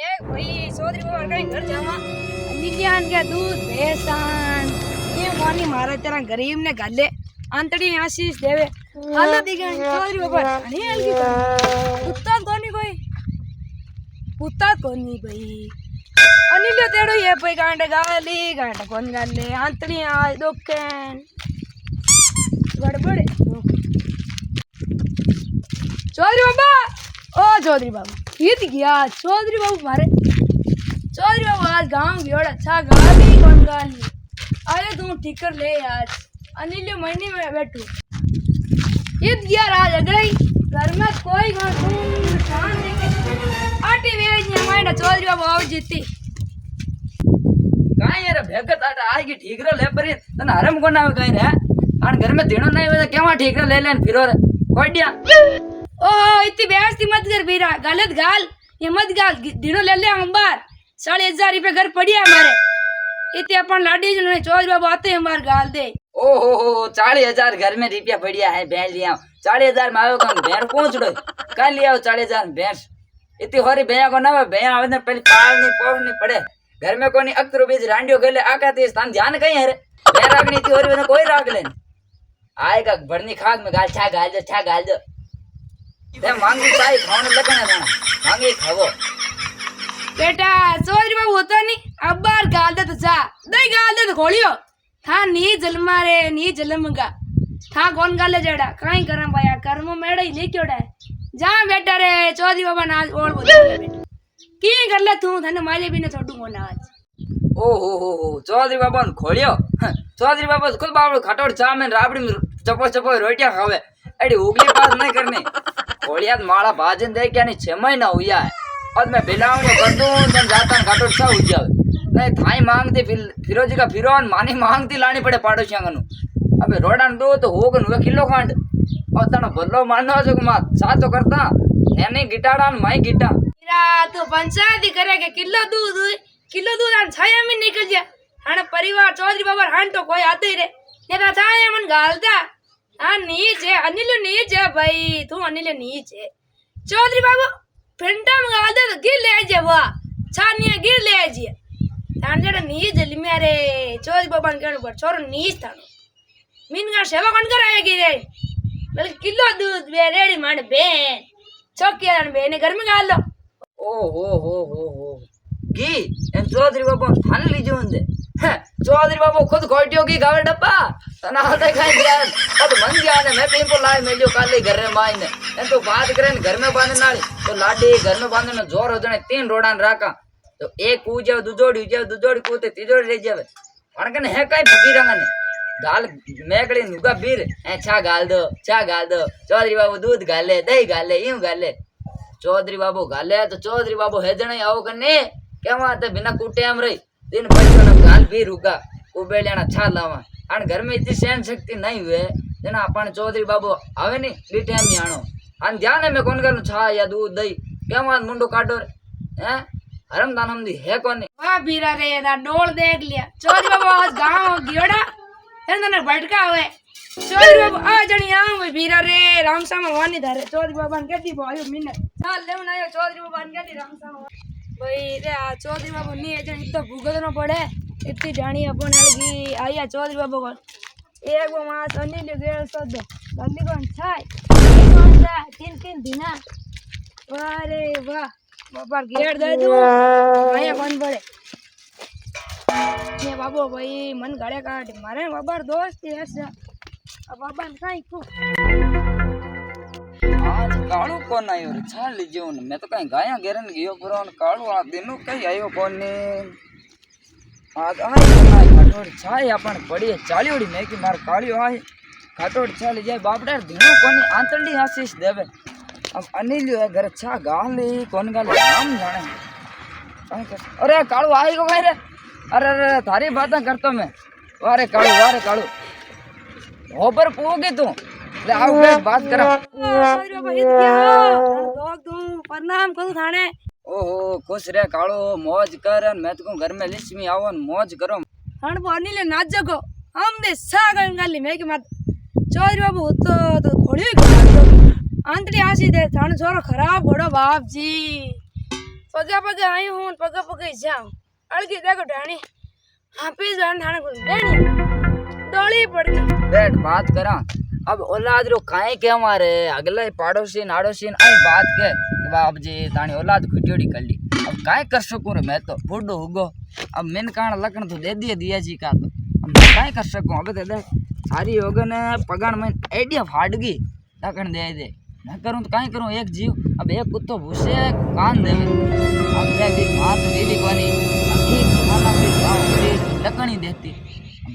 ए भाई चौधरी बाबा कहीं घर जावा निलियान के दूध भैंसान ये पानी मारे तेरा गरीब ने गाले अंतड़ी आशीष देवे हाल दिखे चौधरी बाबा नहीं हल्की कुत्ता कोनी भाई अनिल तेड़ो ये भाई गांडे गांडे कौन गाले अंतड़ी आज दोकेन गड़बड़े चौधरी बाबा ओ चौधरी बाबा ईद गया चौधरी बाबू मारे चौधरी बाबू आज गांव गयोड़ अच्छा गाली कौन गाली अरे तू ठिकर ले आज अनिल महीने में बैठू ईद गया राज अगड़ई घर में कोई शान देखे आटी वेज ने माइंडा चौधरी बाबू आओ जीती काई यार भेगत आटा आज की ठीकरो ले परी तने हरम कोन आवे काई रे आन घर में देणो नहीं होवे केवा ठीकरो ले लेन फिरो रे कोडिया ओ इतनी बेइज्जती मत कर बीरा गलत गाल ये मत गाल दिनो ले ले अंबार 40,000 रुपए घर पड़िया हमारे इतने अपन लाडी जो चौधरी बाबू आते हैं हमारे गाल दे ओ हो 40,000 घर में रुपया पड़िया है भैंस लिया 40,000 में आयो कम भैंस पहुंचड़ो कल लिया 40,000 भैंस इतनी होरी भैया को ना भैया आवे पहले पालनी पोड़नी पड़े घर में कोनी अक्तरो बीज रांडियो गेले आका ते स्थान ध्यान कहीं है रे भैया रागनी इतनी होरी में कोई राग लेन आएगा भरनी खाग में गाल छा गाल दो ते मांगी चाय खाने लगने ना मांगी खावो बेटा चौधरी बाबू होता नहीं अब बार गाल दे तो जा दई गाल दे तो खोलियो था नी जलमा रे नी जलमगा था कौन गाले जड़ा काई करम भाया कर्म मेड़े ही लेक्योड़ा है जा बेटा रे चौधरी बाबा नाज और बोले बेटा की कर ले तू थाने मारे भी ने छोड़ू मोना आज ओ हो चौधरी बाबा ने खोलियो चौधरी बाबा खुद बाबू खटोड़ चा में राबड़ी में चपो रोटियां खावे एडी उगली बात नहीं करनी खोलिया माला भाजन दे क्या नहीं 6 महीना हुआ है और मैं बिलाऊंगा कर दूं तन जाता खटोड़ सा हो जावे नहीं थाई मांगती फिरोजी का फिरोन मानी मांगती लानी पड़े पाड़ोसियां कनु अबे रोडान दो तो होगन वे किलो खांड और तने बल्लो माननो जो मात सा तो करता एने गिटाड़ा माई गिटा मेरा तो पंचायत ही करे के किलो दूध आन छाया में निकल जा हाने परिवार चौधरी बाबा हान तो कोई आते ही रे नेता छाया मन गालता हां नीच है अनिल नीच है भाई तू अनिल नीच है चौधरी बाबू फेंटा में गालता तो गिर ले जे वा छानिया गिर ले जे तान जड़ा नीच जली मेरे चौधरी बाबा के ऊपर छोरो नीच था मीन का सेवा कौन कराएगी रे बल्कि किलो दूध बे रेडी माने बेन चौकिया बेने घर में गाल लो ओ हो गी एन चौधरी बाबू थाने लीजो उंदे चौधरी बाबू खुद कोटियो की गावे डब्बा तना हाथे खाई दिया अब मन गया ने मैं पेंपो लाए मेलियो काले घर में माई ने एन तो बात करे घर में बांधने नाली तो लाडी घर में बांधने जोर हो जाने 3 रोडान राका तो एक पूजा दुजोड़ी कूते तीजोड़ी रह जावे पण कने है काई फकीरा ने गाल मेकड़ी नुगा बीर ए छा गाल दो चौधरी बाबू दूध गाले दही गाले यूं गाले चौधरी बाबू गाले तो चौधरी बाबू है जने आओ कने केवा ते बिना कूटे हम रही दिन बच्चों ने गाल भी रुका उबेलियाना छा लावा आन घर में इतनी सहन शक्ति नहीं हुए जना अपन चौधरी बाबू आवे नहीं बीटे हम आनो आन ध्यान में कौन करू छा या दूध दही केवा मुंडो काटो हैं हरम दानम दी है कोनी वाह बीरा रे दा डोल देख लिया चौधरी बाबू आज गांव गियोड़ा एंदने भटका हुए चौधरी बाबू आ जणी आऊ में बीरा रे रामसा में वानी धारे चौधरी बाबा ने केती भाई मिने साल लेवन आयो चौधरी बाबा ने केती रामसा में भाई रे आ चौधरी बाबू नी ए जणी तो भूगदनो पड़े इतनी जानी अपन अलगी आया चौधरी बाबू को एक वो मां अनिल गेल सद गल्ली कोन छाय कोन सा 3 दिना वाह रे वाह बाबा गेड़ दे तू आया कौन पड़े ये बाबू भाई मन गाड़े काट मारे बाबा दोस्त है ऐसा अब बाबा ने काई को आज काळू कोण आयो रे छा लीजो ने मैं तो कहीं गाया गेरन गयो पुरोन काळू आ दिनो कई आयो कोन ने आज आई कोना खाटोड़ छाय अपन पड़ी चालीओड़ी में कि मार काळियो आए खाटोड़ छा ले जाए बापडा दिनो कोनी आंतरडी आशीष देवे अब अनिल है घर छा गाली कोन गाली नाम जाने अरे काळू आई को भाई रे अरे थारी बातें करतो मैं वारे काळू होपर पूगी तू ले आओ बात करा सॉरी बाबा हित क्या दो तू प्रणाम करू थाने ओहो खुश रे काळू मौज कर मैं तो घर में लक्ष्मी आवन मौज करो हण बनी ले नाच जगो हम दे सागन गाली में कि मत चौधरी बाबू तो घोड़ी आंतरी आसी दे थाने छोरो खराब घोड़ो बाप जी पगा पगा आई हूँ पगा पगा ही जाऊं अड़गी देखो ढाणी हाफिज वान ठाणे को डेणी डोली पड़ गई बैठ बात करा अब औलाद रो काहे के हमारे अगले पाड़ोसी नाड़ोसी आई बात के बाप जी तानी औलाद खुटियोड़ी कर ली अब काहे कर सकूं रे मैं तो बूढ़ो हुगो अब मेन काण लकण तो दे दिया जी का तो अब मैं काहे कर सकूं अब तो देख सारी होगन पगान में आइडिया फाड़ गई लकण दे मैं करूं तो काहे करूं एक जीव अब एक कुत्तो भूसे कान देवे अब देख दी मां तो दीदी कोनी अब एक खाना भी गांव बड़ी लकणी देती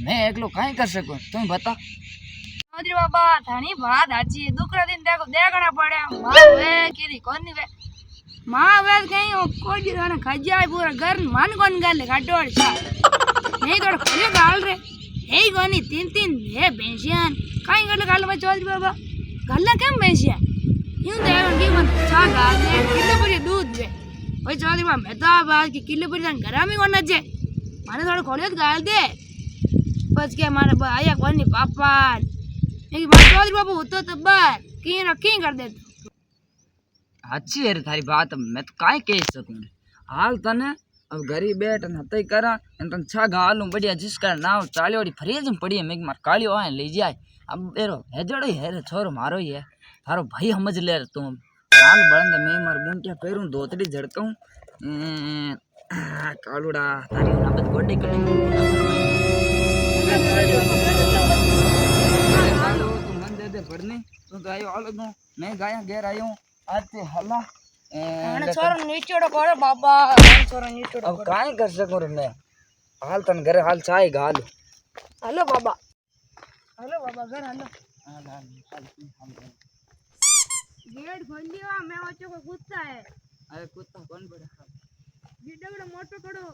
मैं एकलो काहे कर सकूं तुम बता चौधरी बाबा थानी बात आची दुकड़ा दिन देखो देखना पड़े मां वे केरी कोनी वे मां वे कहीं कोई दी थाने खजाय पूरा घर मन कोन गल गाडोड़ सा नहीं तोड़ खोले गाल रे हे कोनी तीन तीन हे बेंसियान काई गल गाल में चौधरी बाबा गल्ला केम बेंसिया यूं देवन की मन चा गाल दे किलो पूरी दूध वे ओए चौधरी बाबा मैं तो बात की किलो पूरी तन घरा में कोन जे माने थोड़ा खोले गाल दे बच के मारे आया कोनी पापा एक बार चौधरी बाबू होतो तो बार की रखी कर दे अच्छी है रे थारी बात मैं तो काहे कह सकूं हाल तने अब घरी बैठ न हतई करा एन तन छा गालू बढ़िया जिसका नाव चालियोड़ी फ्रीज में पड़ी है मैं मार कालियो आए ले जाए अब एरो हेजड़ो ही है रे छोरो मारो ही है थारो भाई समझ ले रे तुम हाल बळंद मैं मार बूंटिया पेरूं दोतड़ी झड़काऊं कालूड़ा थारी नबत गोडे कड़ी तुम मन दे दे पड़ने तू तो आयो आलो दो मैं गाया घेर आयो आज ते हला आने छोरो नीचोड़ो करे बाबा छोरो नीचोड़ो अब काहे कर सकूं रे मैं हाल तन घरे हाल चाय गाल हेलो बाबा घर हेलो गेट खोल दियो मैं बच्चों को कुत्ता है अरे कुत्ता कौन बड़ा गिड्डा मोटो करो